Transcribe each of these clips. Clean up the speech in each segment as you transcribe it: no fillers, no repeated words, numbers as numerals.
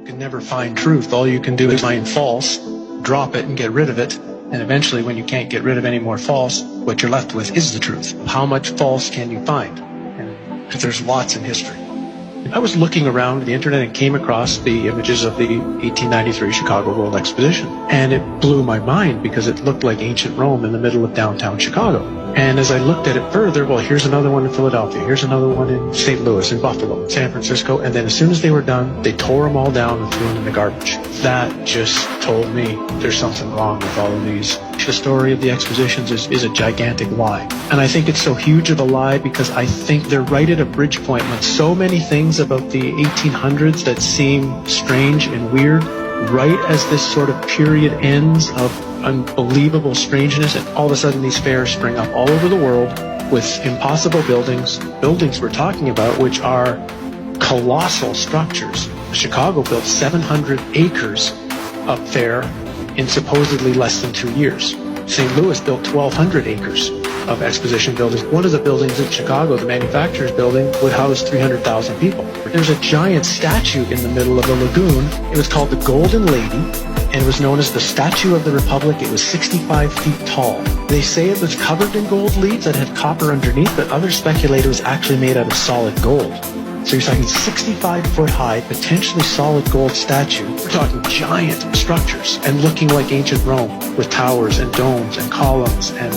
can never find truth. All you can do is find false, drop it and get rid of it. And eventually when you can't get rid of any more false, what you're left with is the truth. How much false can you find? And there's lots in history. I was looking around the internet and came across the images of the 1893 Chicago World Exposition. And it blew my mind because it looked like ancient Rome in the middle of downtown Chicago. And as I looked at it further, well, here's another one in Philadelphia, here's another one in St. Louis, in Buffalo, San Francisco, and then as soon as they were done, they tore them all down and threw them in the garbage. That just told me there's something wrong with all of these. The story of the expositions is a gigantic lie. And I think it's so huge of a lie because I think they're right at a bridge point when so many things about the 1800s that seem strange and weird, right as this sort of period ends of unbelievable strangeness, and all of a sudden these fairs spring up all over the world with impossible buildings we're talking about, which are colossal structures. Chicago built 700 acres up there in supposedly less than 2 years. St. Louis built 1,200 acres of exposition buildings. One of the buildings in Chicago, the manufacturer's building, would house 300,000 people. There's a giant statue in the middle of the lagoon. It was called the Golden Lady, and it was known as the Statue of the Republic. It was 65 feet tall. They say it was covered in gold leaves that had copper underneath, but others speculate it was actually made out of solid gold. So you're talking 65-foot high, potentially solid gold statue. We're talking giant structures and looking like ancient Rome with towers and domes and columns and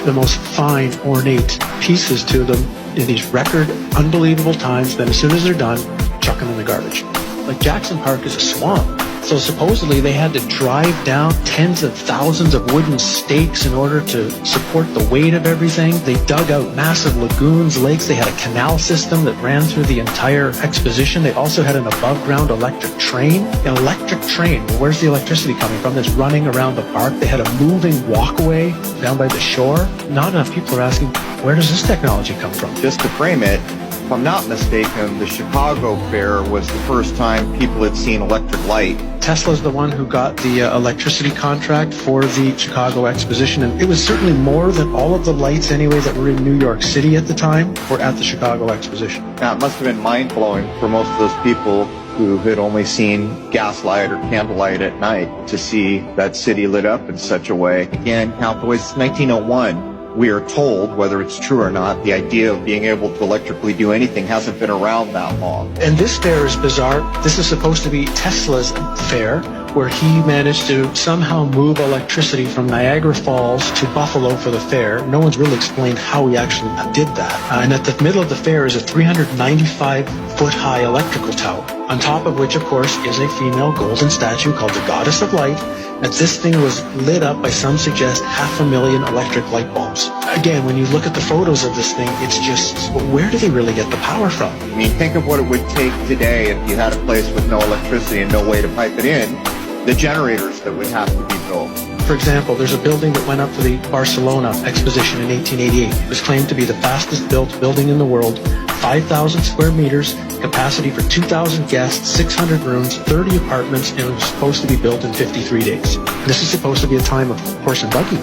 the most fine, ornate pieces to them in these record, unbelievable times. Then as soon as they're done, chuck them in the garbage. Like Jackson Park is a swamp. So supposedly they had to drive down tens of thousands of wooden stakes in order to support the weight of everything. They dug out massive lagoons, lakes. They had a canal system that ran through the entire exposition. They also had an above-ground electric train. An electric train, well, where's the electricity coming from? That's running around the park. They had a moving walkway down by the shore. Not enough people are asking, where does this technology come from? Just to frame it, if I'm not mistaken, the Chicago Fair was the first time people had seen electric light. Tesla's the one who got the electricity contract for the Chicago Exposition, and it was certainly more than all of the lights anyway that were in New York City at the time were at the Chicago Exposition. Now, it must have been mind-blowing for most of those people who had only seen gaslight or candlelight at night to see that city lit up in such a way. Again, count the way since 1901. We are told, whether it's true or not, the idea of being able to electrically do anything hasn't been around that long. And this fair is bizarre. This is supposed to be Tesla's fair, where he managed to somehow move electricity from Niagara Falls to Buffalo for the fair. No one's really explained how he actually did that. And at the middle of the fair is a 395-foot high electrical tower, on top of which, of course, is a female golden statue called the Goddess of Light. And this thing was lit up by, some suggest, 500,000 electric light bulbs. Again, when you look at the photos of this thing, it's just, where do they really get the power from? I mean, think of what it would take today if you had a place with no electricity and no way to pipe it in, the generators that would have to be built. For example, there's a building that went up for the Barcelona Exposition in 1888. It was claimed to be the fastest built building in the world, 5,000 square meters, capacity for 2,000 guests, 600 rooms, 30 apartments, and it was supposed to be built in 53 days. This is supposed to be a time of horse and buggy.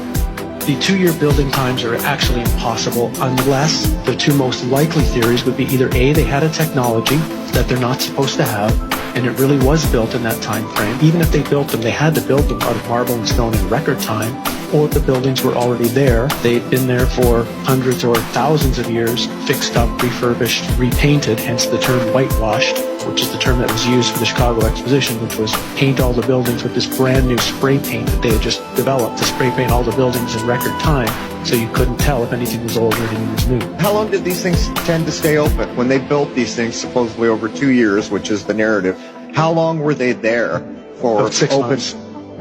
The 2-year building times are actually impossible unless the two most likely theories would be either A, they had a technology that they're not supposed to have, and it really was built in that time frame. Even if they built them, they had to build them out of marble and stone in record time, or the buildings were already there. They'd been there for hundreds or thousands of years, fixed up, refurbished, repainted, hence the term whitewashed, which is the term that was used for the Chicago Exposition, which was paint all the buildings with this brand new spray paint that they had just developed to spray paint all the buildings in record time, so you couldn't tell if anything was old or anything was new. How long did these things tend to stay open? When they built these things, supposedly over 2 years, which is the narrative, how long were they there for? About 6 months.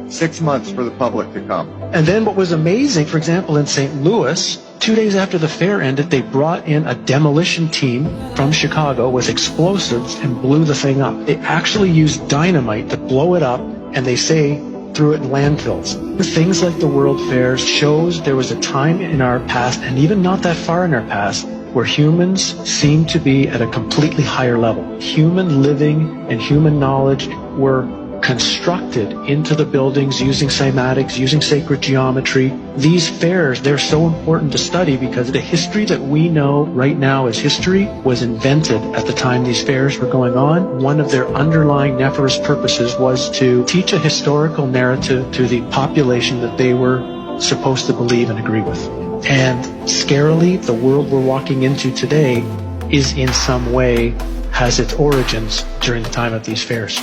6 months for the public to come. And then what was amazing, for example, in St. Louis, 2 days after the fair ended, they brought in a demolition team from Chicago with explosives and blew the thing up. They actually used dynamite to blow it up, and they say threw it in landfills. Things like the World Fairs shows there was a time in our past, and even not that far in our past, where humans seem to be at a completely higher level. Human living and human knowledge were constructed into the buildings using cymatics, using sacred geometry. These fairs, they're so important to study because the history that we know right now as history was invented at the time these fairs were going on. One of their underlying nefarious purposes was to teach a historical narrative to the population that they were supposed to believe and agree with. And scarily, the world we're walking into today is in some way has its origins during the time of these fairs.